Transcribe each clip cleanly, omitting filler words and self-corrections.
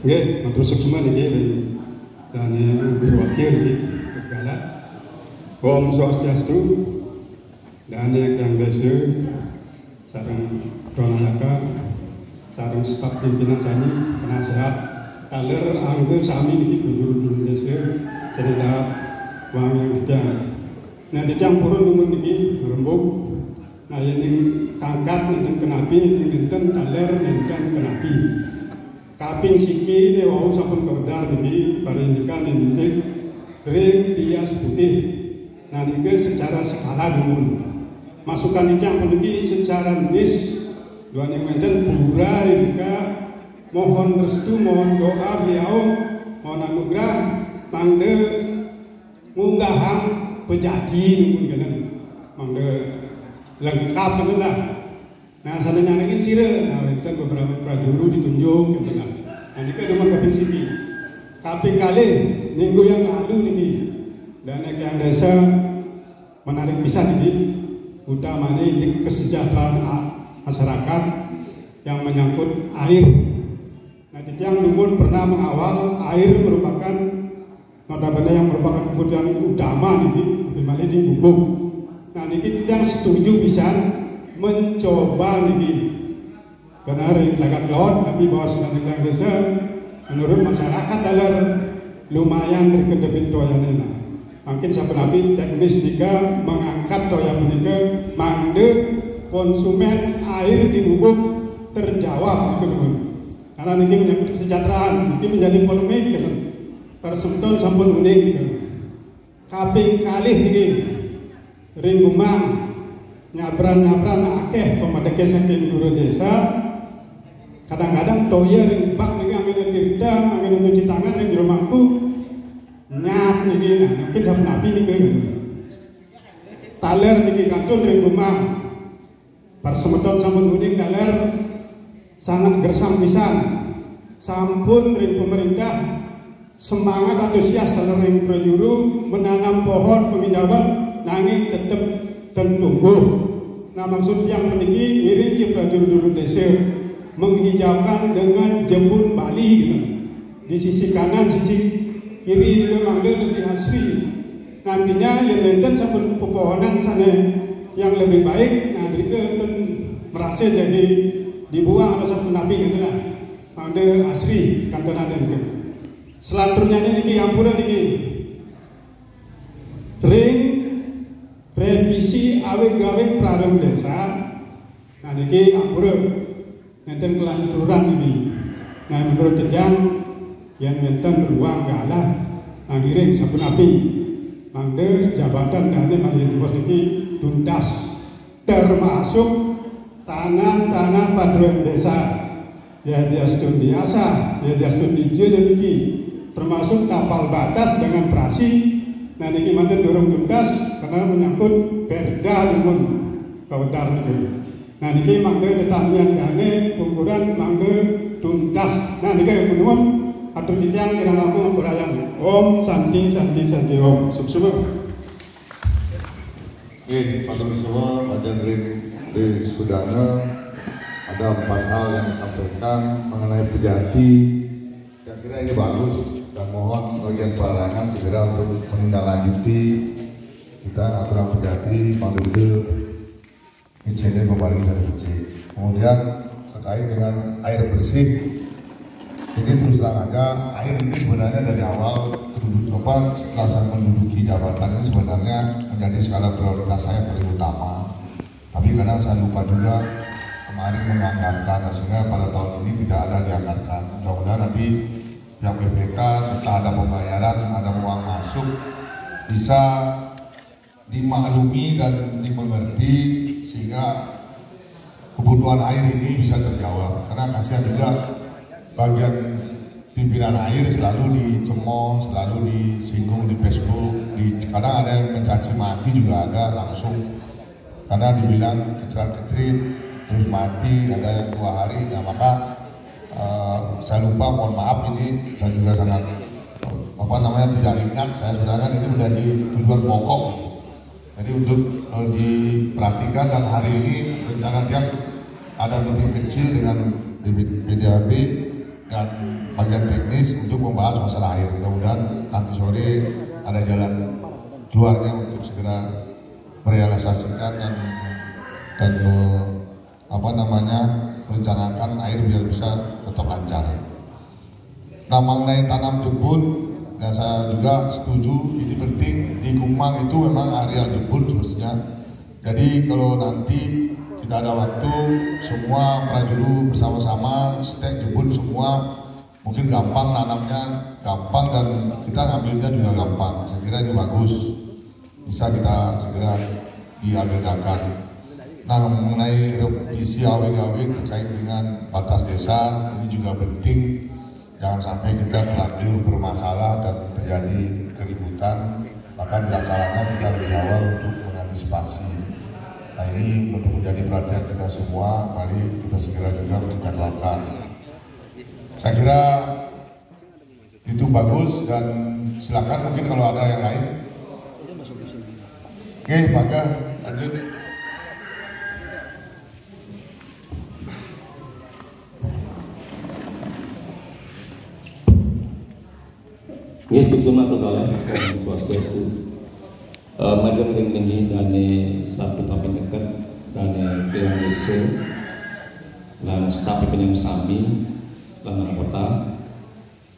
Nggih, matur suksma niki dan berwakil di segala. Om Swastiastu dan yang desa sareng Pranayaka sareng staf pimpinan sami penasehat kaler angge sami niki guru desa cerita wang yang dijang. Nah dijang purun lumun niki rembug. Nah ini kangkat nenten kenapi nenten kaler nenten kenapi. Kaping siki ini wau sampun kewedar niki parindikan niki ring bias putih. Nah niki secara skala dulu. Masukan niki yang niki secara nis dua nenten pura ika mohon restu mohon doa beliau mohon anugerah mangde ngunggahang pejati mungkin mangde lengkap lah. Nah, sana nyariin sire, nah itu beberapa prajuru ditunjuk, gitu kan. Nah, ini kan rumah kaping sini. Kaping kali minggu yang lalu ini, dan yang desa menarik bisa ini, utamanya ini kesejahteraan masyarakat yang menyangkut air. Nah, Titiang Lumun pernah mengawal air merupakan notabene yang merupakan kebutuhan utama ini, dimana di Gubuk. Nah, ini Titiang setuju bisa mencoba nih karena lagak laut tapi bahwa sedang desa menurut masyarakat adalah lumayan berkedebit toyanena. Mungkin siapa nabi teknis jika mengangkat toyan menika mangde konsumen air di Bubuk terjawab teman-teman. Karena ini menyangkut kesejahteraan, ini menjadi polemik gitu. Persempton sampun unik gitu. Kaping kalih niki ring Bumang nyabran akeh pemadeke saking guru desa kadang-kadang toya ring bak niki angin tirta angin cuci tangan ring rumahku nyap niki mungkin sampe nabi niki taler niki kantun ring rumah persemeton sampun uning taler sangat gersang pisan sampun ring pemerintah semangat antusias taler ring prajuru menanam pohon penghijauan nanging tetep tentumbuh. Nah maksud yang meniki mirip prajuru dulu desa menghijaukan dengan jembun Bali gitu. Di sisi kanan, sisi kiri juga manggil lebih asri. Nantinya yang nenten sampun pepohonan sana yang lebih baik. Nah mereka merasa jadi dibuang oleh satu nabi gitu lah. Manggil asri kantor ada juga. Selanjutnya niki ampura niki ring revisi awet-awet prarum desa. Nah niki ampura nenten kelancuran ini. Nah menurut Titiang yang nenten ruang galah anggiring sampun api mangde jabatan dane mangde bos niki tuntas termasuk tanah-tanah paduan desa ya diastun diasa ya diastun dijo niki termasuk kapal batas dengan prasi. Nah niki manten dorong tuntas karena menyangkut perda lumun kawedar niki. Nah niki mangke tetamian dane ukuran mangke tuntas. Nah niki menuwun atur Titiang kirang langkung berayang. Om Santi Santi Santi Om. Sukses. Oke, matur nuwun Panjen Ring di Sudana ada 4 hal yang disampaikan mengenai Pejati. Saya kira ini bagus. Dan mohon bagian pelarangan segera untuk menindaklanjuti kita aturan Pejati Pandude izin pembaring dari Puji. Kemudian terkait dengan air bersih, jadi terus terang aja air ini sebenarnya dari awal setelah saya menduduki jabatan ini sebenarnya menjadi skala prioritas saya paling utama. Tapi kadang saya lupa juga kemarin menganggarkan, sehingga pada tahun ini tidak ada dianggarkan. Mudah-mudahan nanti yang BPK setelah ada pembayaran, ada uang masuk bisa dimaklumi dan dimengerti sehingga kebutuhan air ini bisa terjawab. Karena kasihan juga bagian pimpinan air selalu dicemooh, selalu disinggung di Facebook, kadang ada yang mencaci maki juga ada langsung karena dibilang kecerat-kecerit terus mati, ada yang 2 hari. Nah maka saya lupa, mohon maaf ini saya juga sangat tidak ingat. Saya sebenarnya ini menjadi tujuan pokok. Jadi untuk diperhatikan dan hari ini rencana dia ada meeting kecil dengan BDAB dan bagian teknis untuk membahas masalah air. Mudah-mudahan nanti sore ada jalan keluarnya untuk segera merealisasikan dan merencanakan air biar bisa tetap lancar. Nah, mengenai tanam jebun, dan saya juga setuju ini penting. Di Kumang itu memang areal jebun semestinya. Jadi kalau nanti kita ada waktu, semua prajurit bersama-sama stek jebun semua, mungkin gampang nanamnya, gampang, dan kita ngambilnya juga gampang. Saya kira ini bagus, bisa kita segera diagendakan. Nah, mengenai revisi AWGW terkait dengan batas desa, ini juga penting. Jangan sampai kita terlanjur bermasalah dan terjadi keributan, maka tidak salahnya kita lebih awal untuk mengantisipasi. Nah, ini untuk menjadi perhatian kita semua, mari kita segera juga menjadwalkan. Saya kira itu bagus, dan silakan mungkin kalau ada yang lain. Oke, maka lanjut. Ya, cuma perkara Swastiastu. Major tinggi dari satu kami dekat dari Kilang Desa dan staf penyam Sami dan kota.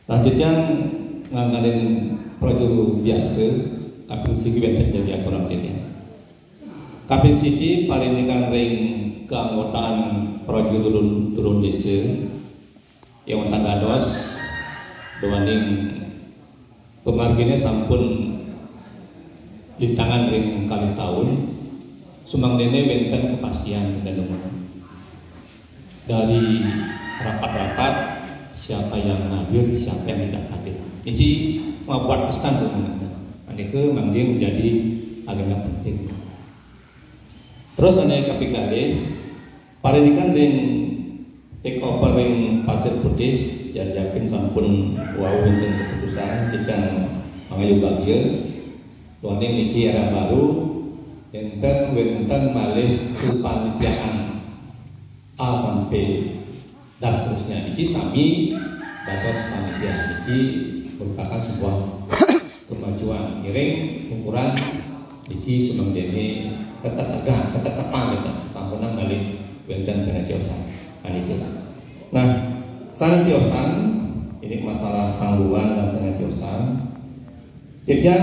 Lanjutnya ngadain proyek biasa kaping siji benten jadi aturan ini. Kaping siji parindikan ring keanggotaan proyek turun desa yang tanggados dibanding pemargine sampun di tangan ring kali tahun sumang dene benten kepastian dan dari rapat-rapat siapa yang hadir, siapa yang tidak hadir. Jadi membuat pesan sebenarnya. Itu memang dia menjadi agenda penting. Terus ada KPKD, parindikan ring take over ring Pasir Putih. Yang yakin sampun wau wonten keputusan tentang mangayu bagia luane niki era baru wenten malih kepanitiaan A sampai das terusnya iki sami batas panitia iki merupakan sebuah kemajuan miring ukuran iki sumangdene tetap tepang gitu sampun malih wenten sanadiosan itu. Nah, sanadiosan ini masalah tanggungan dan sanadiosan. Jajan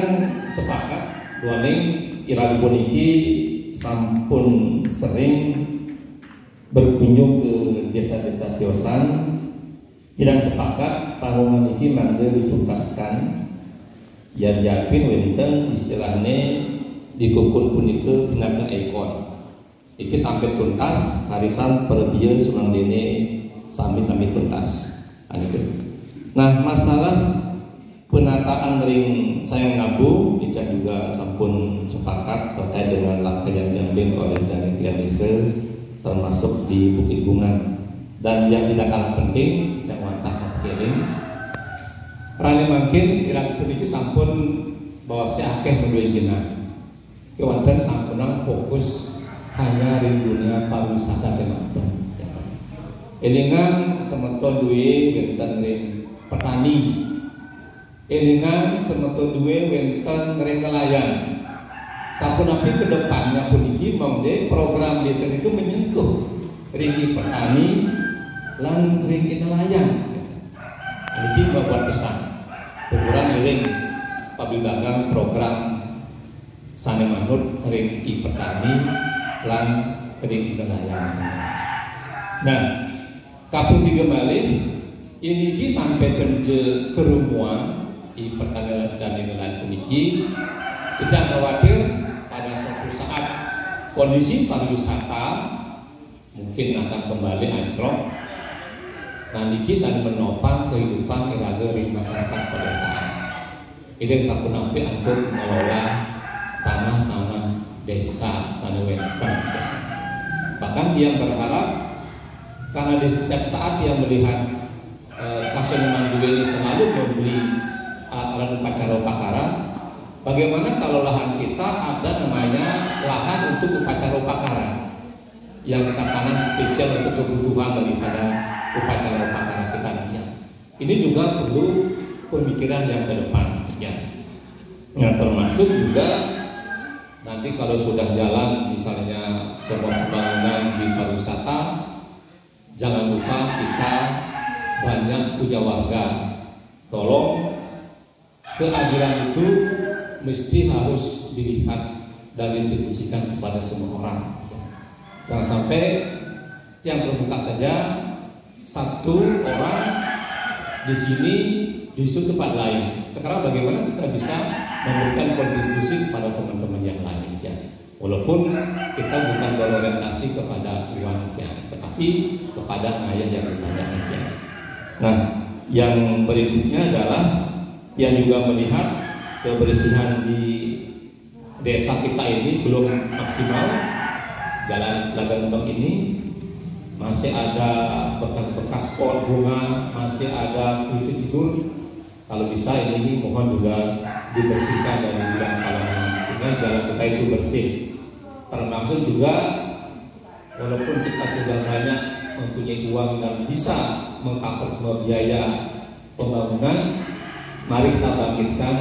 sepakat duaning iragipun iki sampun sering berkunjung ke desa-desa tiosan. Tidak sepakat tanggungan iki mangga dituntaskan. Yan yapin wenten istilahnya dikukun punika pinaka ekor. Iki sampai tuntas harisan perbiyen sunang dene sami-sami tuntas. Nah, masalah penataan ring sayang ngabu kita juga sampun sepakat terkait dengan langkah yang diambil oleh dari Kilanise termasuk di Bukit Bungan. Dan yang tidak kalah penting yang wantah kirim rane mungkin irang puniki sampun bahwa si akeh menduwe jenah kewanten sampunang fokus hanya di dunia pariwisata teman-teman. Elingan semeton duwe wenten ring petani, elingan semeton duwe wenten ring nelayan. Sampun api kedepannya puniki mongde program desa itu menyentuh ring petani lan ring nelayan. Ini membuat pesan ukuran ring pabibagang program sane manut ring petani lan ring nelayan. Nah, kapung tiga malih ini sampai kerja kerumuan di pertanian dan nelayan puniki tidak khawatir pada suatu saat kondisi pariwisata mungkin akan kembali anjlok. Nah, niki san menopang kehidupan irageri masyarakat pedesaan. Ini sampun ampe untuk mengelola tanah-tanah desa sanewentan. Bahkan dia berharap karena di setiap saat dia melihat Kaseneman ini selalu membeli alat-alat upacara upakara. Bagaimana kalau lahan kita ada namanya lahan untuk upacara upakara yang kita tanam spesial untuk kebutuhan daripada upacara upakara kita. Ini juga perlu pemikiran yang ke depan, ya. Nah, termasuk juga nanti kalau sudah jalan misalnya sebuah pembangunan di pariwisata, jangan lupa kita banyak punya warga. Tolong keadilan itu mesti harus dilihat dan distribusikan kepada semua orang. Jangan sampai yang terbuka saja satu orang di sini di tempat lain. Sekarang bagaimana kita bisa memberikan kontribusi kepada teman-teman yang lain, ya. Walaupun kita bukan berorientasi kepada uangnya, tetapi kepada ayah yang berbanyak, ya. Nah, yang berikutnya adalah yang juga melihat kebersihan di desa kita ini belum maksimal. Jalan Lagandong ini masih ada bekas-bekas pohon bunga, masih ada kucing tidur. Kalau bisa ini mohon juga dibersihkan dari bidang halaman sehingga jalan kita itu bersih. Termasuk juga walaupun kita sudah banyak mempunyai uang dan bisa mengcover semua biaya pembangunan, mari kita bangkitkan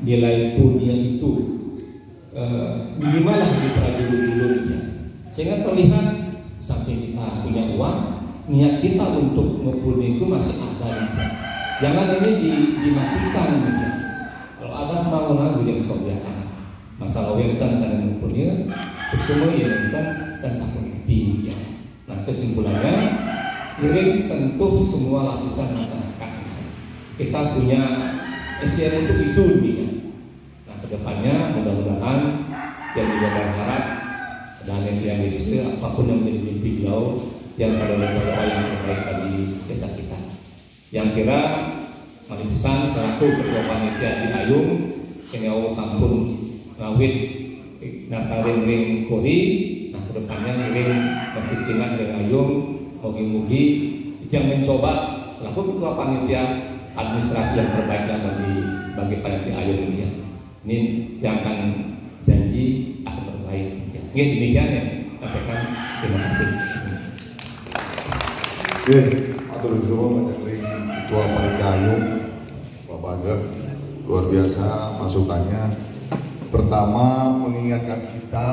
nilai punya itu minimal lah di prajurit-prajuritnya, sehingga terlihat samping kita punya uang, niat kita untuk mempunyai itu masih ada. Jangan ini dimatikan, ya. Kalau ada pembangunan bidang sobiatan, masalah wetan sana mempunyai semua yang dan sampai lebih, ya. Nah, kesimpulannya ingin sentuh semua lapisan masyarakat. Kita punya SDM untuk itu, ya. Nah, kedepannya mudah-mudahan yang juga berharap dan yang apapun yang menjadi mimpi beliau yang selalu berdoa yang terbaik bagi desa kita. Yang kira mari pesan selaku ketua panitia di Ayung senyawa sampun ngawit nasarin ring kori. Nah, kedepannya ring mencicingan ring Ayung mugi-mugi yang mencoba selaku ketua panitia administrasi yang terbaik bagi panitia Ayung ini, ya. Ini yang akan janji akan terbaik, ya. Ini demikian yang saya sampaikan. Terima kasih. Oke, atur nuhun Ketua Panitia Ayung Pak Bagel, luar biasa masukannya. Pertama, mengingatkan kita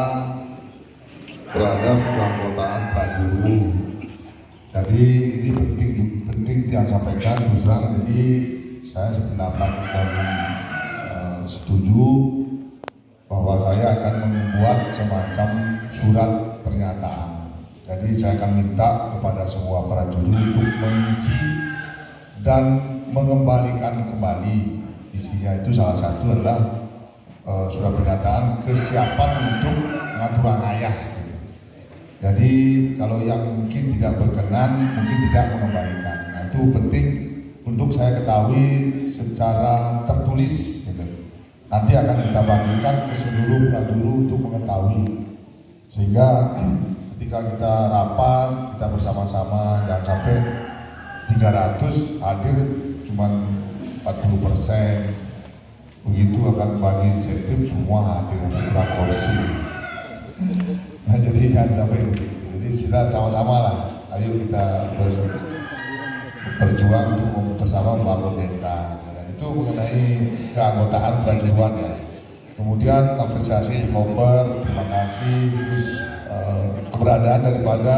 terhadap keanggotaan prajurit. Jadi ini penting yang sampaikan Gus Rang. Jadi saya sependapat dan setuju bahwa saya akan membuat semacam surat pernyataan. Jadi saya akan minta kepada semua prajurit untuk mengisi dan mengembalikan kembali. Isinya itu salah satu adalah surat pernyataan kesiapan untuk pengaturan ayah, gitu. Jadi kalau yang mungkin tidak berkenan mungkin tidak mengembalikan. Nah, itu penting untuk saya ketahui secara tertulis, gitu. Nanti akan kita bagikan ke seluruh prajurit untuk mengetahui, sehingga ketika kita rapat, kita bersama-sama, jangan sampai 300 hadir cuma 40%. Begitu akan bagi insentif semua hadir kurang kursi. Nah, jadi jangan sampai begitu. Jadi kita sama-sama lah, ayo kita berjuang untuk bersama membangun desa. Nah, itu mengenai keanggotaan prajurit, ya. Kemudian apresiasi koper, terima kasih terus keberadaan daripada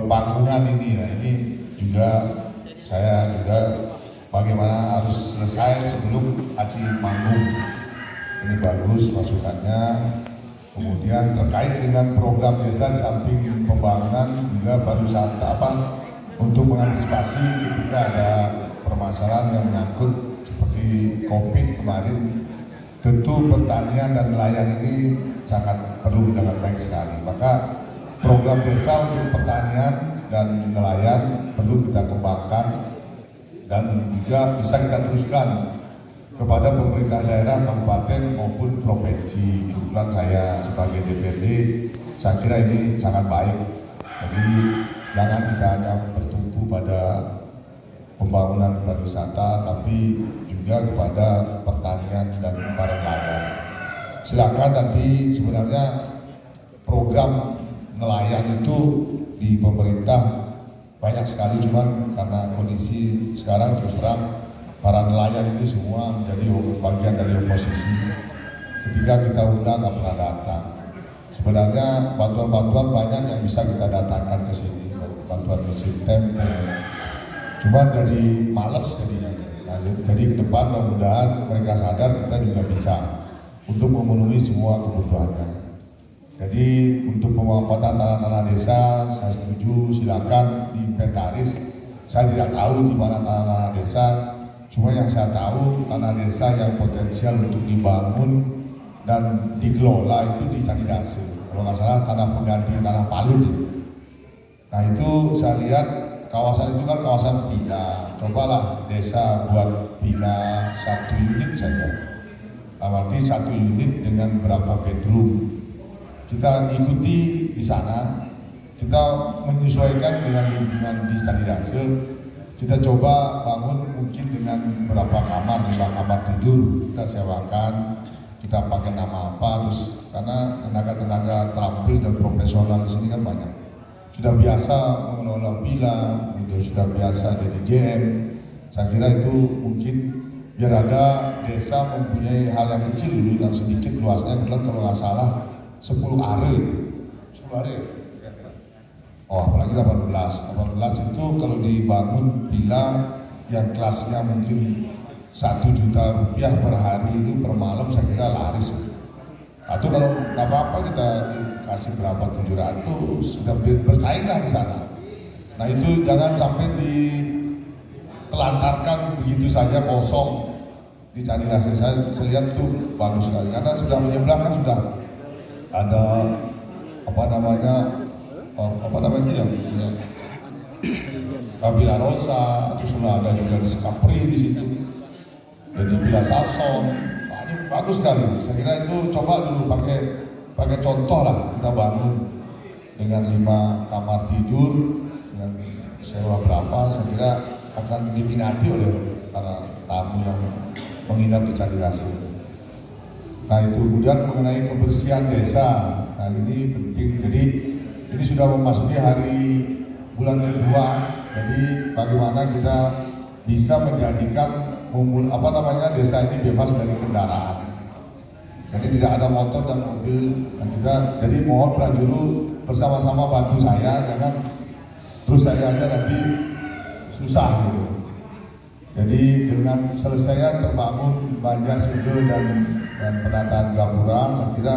panggungan ini. Nah, ini juga saya juga bagaimana harus selesai sebelum aci manggung. Ini bagus masukannya. Kemudian terkait dengan program desa di samping pembangunan juga pariwisata untuk mengantisipasi ketika ada permasalahan yang menyangkut seperti COVID kemarin. Tentu pertanian dan nelayan ini sangat perlu dengan baik sekali. Maka program desa untuk pertanian dan nelayan perlu kita kembangkan dan juga bisa kita teruskan kepada pemerintah daerah, kabupaten maupun provinsi. Kebetulan saya sebagai DPRD, saya kira ini sangat baik. Jadi jangan kita hanya bertumpu pada pembangunan pariwisata, tapi juga kepada pertanian dan para nelayan. Silakan nanti sebenarnya program nelayan itu di pemerintah banyak sekali, cuman karena kondisi sekarang terus terang para nelayan ini semua menjadi bagian dari oposisi. Ketika kita undang nggak pernah datang. Sebenarnya bantuan-bantuan banyak yang bisa kita datangkan ke sini, bantuan mesin tempe. Cuma jadi males jadinya. Nah, jadi ke depan mudah-mudahan mereka sadar kita juga bisa untuk memenuhi semua kebutuhannya. Jadi untuk pemanfaatan tanah-tanah desa, saya setuju, silakan diinventaris. Saya tidak tahu di mana tanah-tanah desa, cuma yang saya tahu tanah desa yang potensial untuk dibangun dan dikelola itu di Candidase. Kalau nggak salah tanah pengganti tanah Palu nih. Nah itu saya lihat kawasan itu kan kawasan villa. Cobalah desa buat villa 1 unit saja. Berarti 1 unit dengan berapa bedroom. Kita ikuti di sana, kita menyesuaikan dengan lingkungan di Candidase. Kita coba bangun mungkin dengan berapa kamar, 5 kamar tidur kita sewakan, kita pakai nama apa, terus karena tenaga-tenaga terampil dan profesional di sini kan banyak. Sudah biasa mengelola villa, sudah biasa jadi GM. Saya kira itu mungkin biar ada desa mempunyai hal yang kecil dulu yang sedikit luasnya, kalau nggak salah 10 are. Oh apalagi 18 itu kalau dibangun villa yang kelasnya mungkin 1 juta rupiah per hari itu per malam, saya kira laris. Atau kalau nggak apa-apa kita kasih berapa 700, sudah bersainglah di sana. Nah itu jangan sampai ditelantarkan begitu saja kosong di Candidase. Saya lihat tuh bagus sekali karena sudah menyeberang kan sudah ada apa namanya yang Villa Rosa, itu sudah ada juga di Skapri di situ. Jadi Villa Sason, bagus sekali. Saya kira itu coba dulu pakai contoh lah, kita bangun dengan 5 kamar tidur dengan sewa berapa, saya kira akan diminati oleh para tamu yang menginap di Candidase. Nah itu kemudian mengenai kebersihan desa, nah ini penting. Jadi ini sudah memasuki hari bulan kedua, jadi bagaimana kita bisa menjadikan desa ini bebas dari kendaraan. Jadi tidak ada motor dan mobil. Nah, jadi mohon Prajuru bersama-sama bantu saya, jangan terus saya aja nanti susah gitu. Jadi dengan selesainya terbangun Banjar Segel dan penataan Gapura, saya kira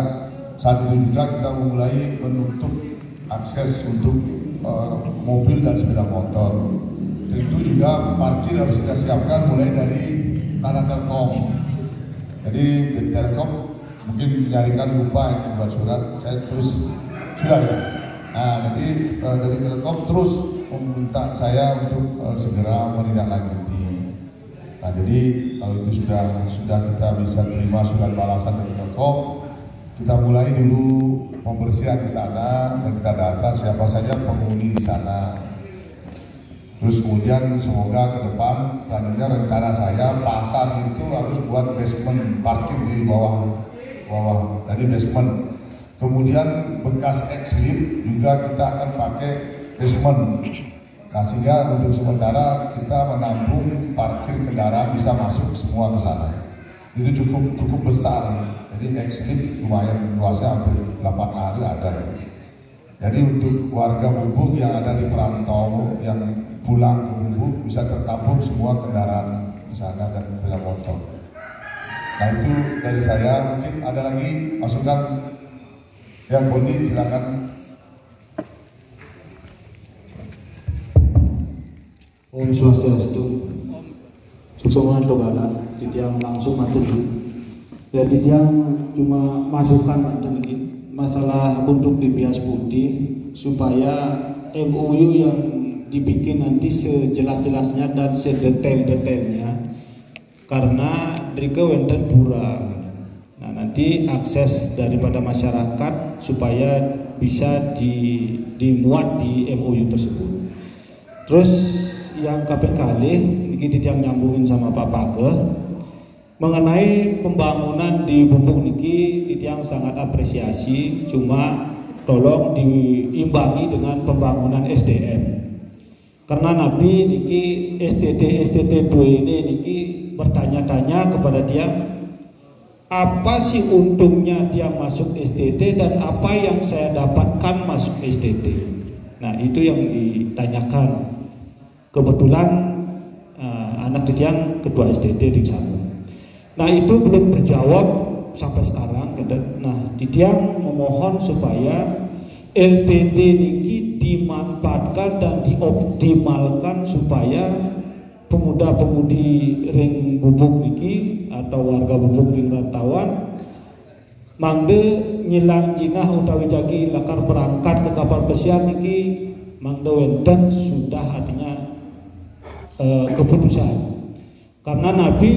saat itu juga kita memulai menutup akses untuk mobil dan sepeda motor. Tentu juga parkir harus kita siapkan mulai dari tanah Telkom. Jadi di Telkom mungkin menyarikan lupa yang membuat surat, saya terus sudah ya. Nah jadi dari Telkom terus meminta saya untuk segera menindaklanjuti. Nah jadi kalau itu sudah kita bisa terima surat balasan dari Telkom, kita mulai dulu pembersihan di sana dan kita data siapa saja penghuni di sana. Terus kemudian semoga ke depan selanjutnya rencana saya pasar itu harus buat basement, parkir di bawah dari basement. Kemudian bekas X-Lip juga kita akan pakai basement. Nah sehingga untuk sementara kita menampung parkir kendaraan bisa masuk semua ke sana. Itu cukup besar. Jadi X-Lip lumayan luasnya hampir 8 hari ada. Jadi untuk warga Bubuk yang ada di perantau yang pulang ke Bubuk bisa tertampung semua kendaraan di sana dan sepeda motor. Nah itu dari saya. Mungkin ada lagi masukan yang Boni, silakan. Om Swastiastu. Sukseman Logala, Titiang langsung matur. Ya Titiang cuma masukan masalah untuk dibias putih supaya MOU yang dibikin nanti sejelas-jelasnya dan sedetail-detailnya, karena mereka wenten pura. Nah nanti akses daripada masyarakat supaya bisa dimuat di MOU tersebut. Terus yang kali ini yang nyambungin sama Pak Page mengenai pembangunan di Bubuk niki yang sangat apresiasi, cuma tolong diimbangi dengan pembangunan SDM. Karena Nabi niki STT 2 ini niki bertanya-tanya kepada dia, apa sih untungnya dia masuk STT dan apa yang saya dapatkan masuk STT. Nah itu yang ditanyakan. Kebetulan anak Didiang ketua STT di sana. Nah itu belum terjawab sampai sekarang. Nah Didiang memohon supaya LPD niki dimanfaatkan dan dioptimalkan supaya pemuda-pemudi ring Bubuk niki atau warga Bubuk ring Rantauan mangde nyilang jinah utawi jagi lakar berangkat ke kapal pesiar niki mangde wenten sudah artinya keputusan. Karena Nabi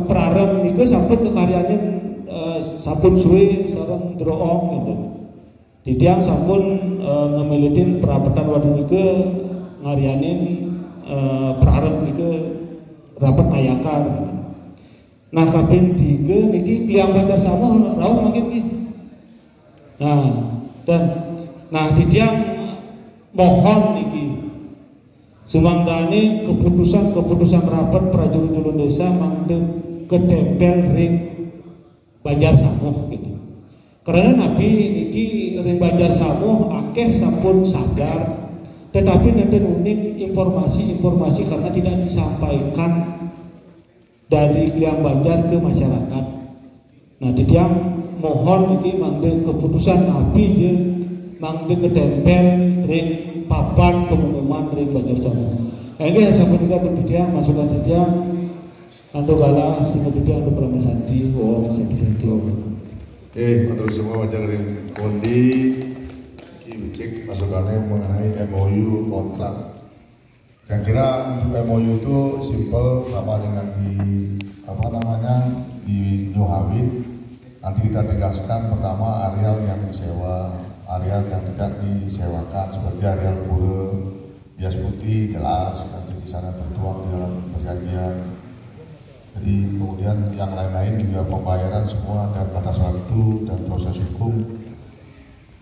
prarem niku sampun kekaryane sampun suwe sareng droong gitu. Didiang sampun ngemilitin perapatan waduh nike ngarianin prarep nike rapat ayakan. Nah kaping 3 niki Kliang Banjar Samo rawuh makin ki. Nah Didiang mohon niki sumangdane keputusan rapat prajurit ulun desa mangde ketempel ring Banjar Samo gitu. Karena Nabi niki ring Banjar Samo akeh sampun sadar, tetapi nanti unik informasi karena tidak disampaikan dari Kliang Banjar ke masyarakat. Nah Didiang mohon niki mangde keputusan Nabi ya mangde ketempel ring papan pengumuman ring Banjar Samo. Ini sampun juga Didiang masukan Didiang ando gala sing Didiang ando Pramasanti Om Santi Om. Untuk semua wajah ring kondi cek masukannya mengenai MOU kontrak. Yang kira untuk MOU itu simple sama dengan di di New Hawit. Nanti kita tegaskan pertama areal yang disewa, areal yang tidak disewakan seperti areal pura, bias putih jelas nanti di sana tertuang di dalam perjanjian. Jadi kemudian yang lain-lain juga pembayaran semua dan batas waktu dan proses hukum.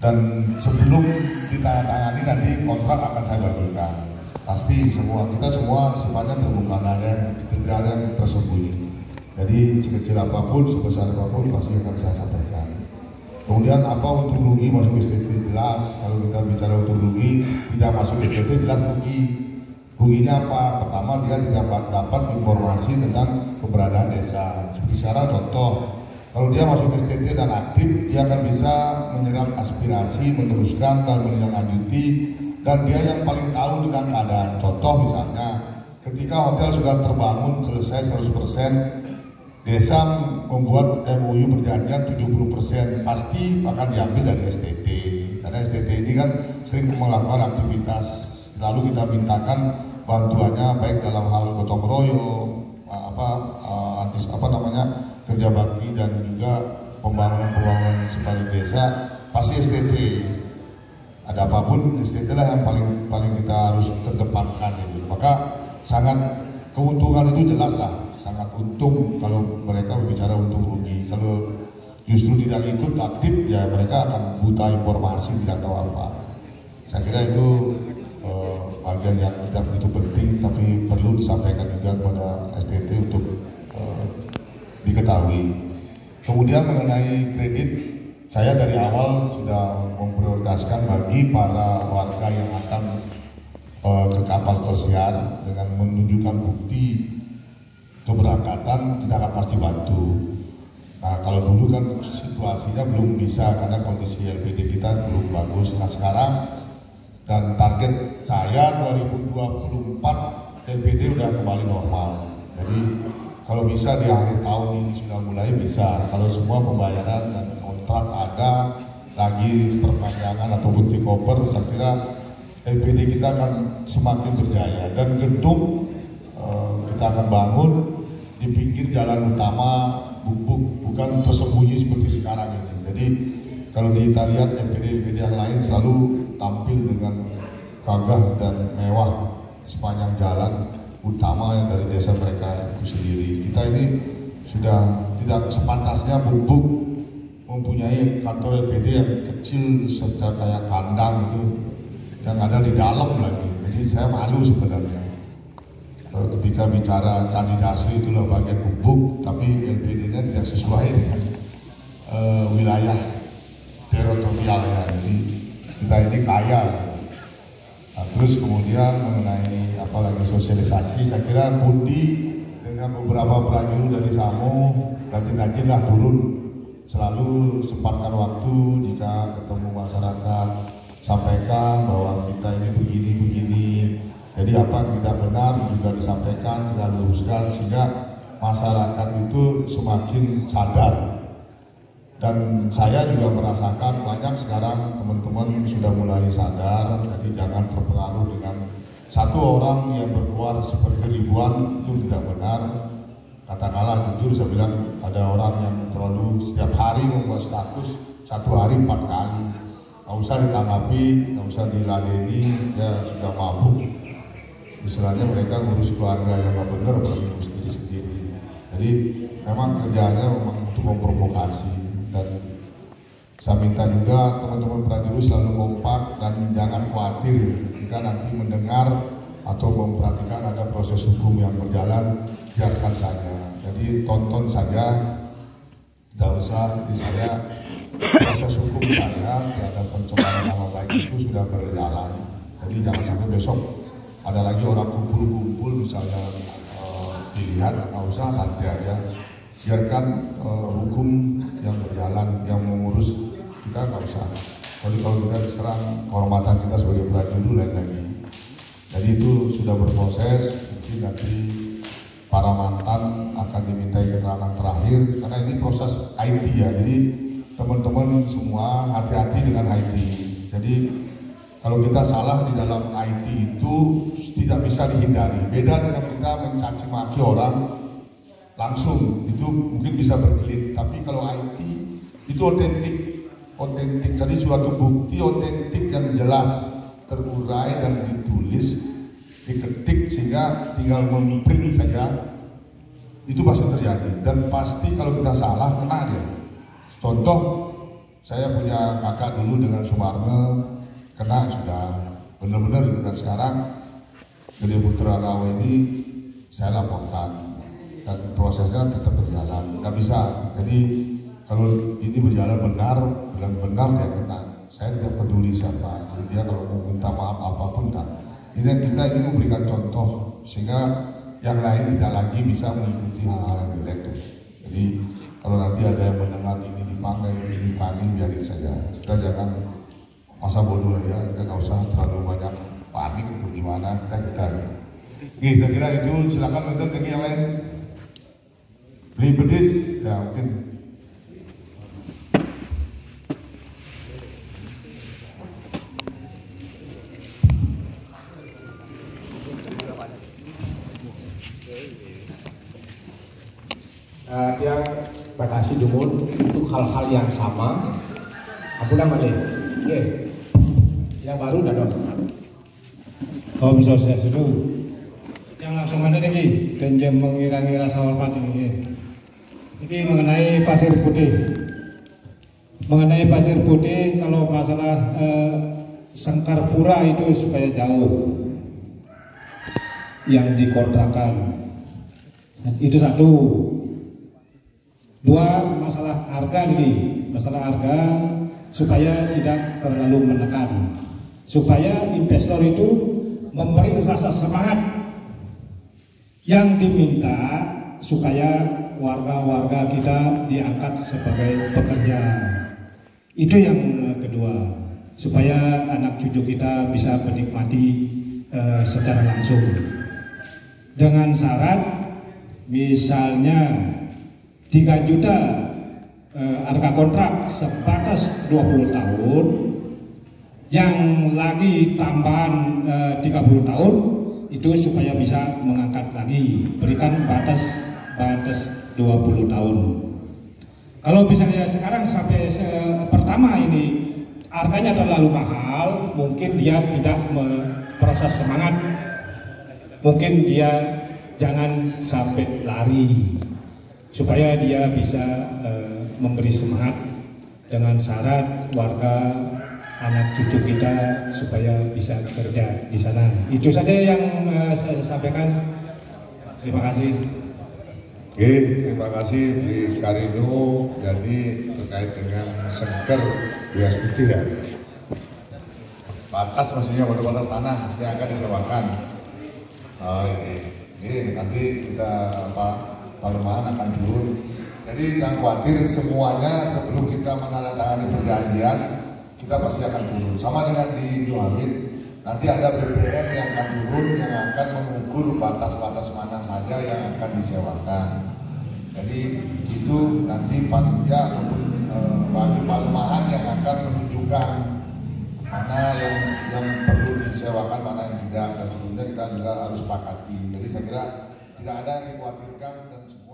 Dan sebelum ditandatangani nanti kontrak akan saya bagikan. Pasti kita semua sifatnya terbuka, tidak ada yang tersembunyi. Jadi sekecil apapun, sebesar apapun pasti akan saya sampaikan. Kemudian apa untuk rugi masuk STT jelas. Kalau kita bicara untuk rugi tidak masuk STT jelas rugi. Ruginya apa? Pertama dia tidak dapat informasi tentang keberadaan desa. Seperti sekarang contoh, kalau dia masuk STT dan aktif, dia akan bisa menyerap aspirasi, meneruskan dan menindaklanjuti, dan dia yang paling tahu tentang keadaan. Contoh misalnya, ketika hotel sudah terbangun selesai 100%, desa membuat MOU perjanjian 70%, pasti akan diambil dari STT. Karena STT ini kan sering melakukan aktivitas. Lalu kita mintakan bantuannya baik dalam hal gotong royong, kerja bakti dan juga pembangunan sebagai desa, pasti STT. Ada apapun STT lah yang paling kita harus terdepankan itu. Maka sangat keuntungan itu jelas lah, sangat untung kalau mereka berbicara untung rugi. Kalau justru tidak ikut aktif ya mereka akan buta informasi, tidak tahu apa. Saya kira itu bagian yang tidak begitu penting, tapi perlu disampaikan juga kepada STT untuk diketahui. Kemudian mengenai kredit, saya dari awal sudah memprioritaskan bagi para warga yang akan ke kapal pesiar dengan menunjukkan bukti keberangkatan, kita akan pasti bantu. Nah kalau dulu kan situasinya belum bisa karena kondisi LPD kita belum bagus. Nah sekarang dan target saya 2024 LPD udah kembali normal. Jadi kalau bisa di akhir tahun ini sudah mulai bisa. Kalau semua pembayaran dan kontrak ada lagi perpanjangan ataupun takeover, saya kira LPD kita akan semakin berjaya. Dan gedung kita akan bangun di pinggir jalan utama Bubuk, bukan tersembunyi seperti sekarang ini. Jadi kalau kita lihat LPD yang lain selalu tampil dengan gagah dan mewah sepanjang jalan utama yang dari desa mereka itu sendiri. Kita ini sudah tidak sepantasnya Bubuk mempunyai kantor LPD yang kecil serta kayak kandang itu. yang ada di dalam lagi. Jadi saya malu sebenarnya ketika bicara kandidasi itulah bagian gubuk, tapi LPD-nya tidak sesuai dengan wilayah teritorial ya. Jadi kita ini kaya. Nah, terus kemudian mengenai apalagi sosialisasi, saya kira Budi dengan beberapa prajurit dari Samo rajin-rajinlah turun, selalu sempatkan waktu jika ketemu masyarakat, sampaikan bahwa kita ini begini-begini. Jadi apa yang tidak benar juga disampaikan, kita luruskan sehingga masyarakat itu semakin sadar. Dan saya juga merasakan banyak sekarang teman-teman sudah mulai sadar, jadi jangan terpengaruh dengan satu orang yang berkuar seperti ribuan, itu tidak benar. Katakanlah jujur saya bilang ada orang yang terlalu setiap hari membuat status, satu hari 4 kali. Nggak usah ditanggapi, nggak usah diladeni, ya sudah mabuk. Istilahnya mereka ngurus keluarga yang nggak benar, apalagi ngurus sendiri-sendiri. Jadi memang kerjanya memang untuk memprovokasi. Dan saya minta juga teman-teman prajurit selalu kompak dan jangan khawatir jika nanti mendengar atau memperhatikan ada proses hukum yang berjalan, biarkan saja. Jadi tonton saja, tidak usah di saya proses hukum saya terhadap pencemaran nama baik itu sudah berjalan. Jadi jangan sampai besok ada lagi orang kumpul-kumpul misalnya dilihat, nggak usah, santai aja. Biarkan hukum yang berjalan, yang mengurus kita nggak usah. Kalau kita diserang kehormatan kita sebagai prajurit lain lagi. Jadi itu sudah berproses, mungkin nanti para mantan akan dimintai keterangan terakhir karena ini proses IT ya. Jadi teman-teman semua hati-hati dengan IT. Jadi kalau kita salah di dalam IT itu tidak bisa dihindari. Beda dengan kita mencaci maki orang langsung, itu mungkin bisa berkelit. Tapi kalau IT itu otentik. Jadi suatu bukti otentik yang jelas, terurai dan ditulis, diketik sehingga tinggal memprint saja, itu pasti terjadi. Dan pasti kalau kita salah kena dia. Contoh, saya punya kakak dulu dengan Sumarno, kena sudah benar-benar. Dan sekarang Gede Putra Rawa ini saya laporkan dan prosesnya tetap berjalan, nggak bisa. Jadi kalau ini berjalan benar dia kena. Saya tidak peduli siapa. Jadi dia kalau mau minta maaf apapun tak. Ini kita ingin memberikan contoh sehingga yang lain tidak lagi bisa mengikuti hal-hal yang jelek. Jadi kalau nanti ada yang mendengar ini dipanggil, biarin saja. Kita jangan masa bodoh aja. Kita nggak usah terlalu banyak panik untuk gimana kita. Oke, saya kira itu. Silakan untuk lagi yang lain. Beli bedis, ya mungkin. Dia batasi dumun untuk hal-hal yang sama. Ampun malik. Oke. Yang baru dadon. Om Swastiastu. Yang langsung mana lagi? Dan jam mengira-ngira rasa hormat ini. Ini mengenai pasir putih. Mengenai pasir putih, kalau masalah Sangkarpura itu supaya jauh yang dikontrakan. Itu satu. Dua, masalah harga ini, masalah harga supaya tidak terlalu menekan, supaya investor itu memberi rasa semangat. Yang diminta supaya warga-warga kita diangkat sebagai pekerja. Itu yang kedua, supaya anak cucu kita bisa menikmati secara langsung. Dengan syarat, misalnya 3 juta harga kontrak sebatas 20 tahun, yang lagi tambahan 30 tahun itu supaya bisa mengangkat lagi, berikan batas 20 tahun. Kalau misalnya sekarang sampai pertama ini harganya terlalu mahal, mungkin dia tidak merasa semangat, mungkin dia jangan sampai lari, supaya dia bisa memberi semangat dengan syarat warga anak cucu kita supaya bisa bekerja di sana. Itu saja yang saya sampaikan. Terima kasih. Oke, terima kasih Bli Karino. Jadi terkait dengan sengker bias putih ya. Batas maksudnya batas tanah yang akan disewakan. Ini nanti kita Palemahan akan turun. Jadi jangan khawatir, semuanya sebelum kita menandatangani perjanjian kita pasti akan turun. Sama dengan di Joawit, nanti ada BPN yang akan turun yang akan mengukur batas-batas mana saja yang akan disewakan. Jadi itu nanti panitia ataupun bagi Palemahan yang akan menunjukkan mana yang perlu disewakan, mana yang tidak. Dan sebelumnya kita juga harus sepakati. Jadi saya kira tidak ada yang dikhawatirkan dan semua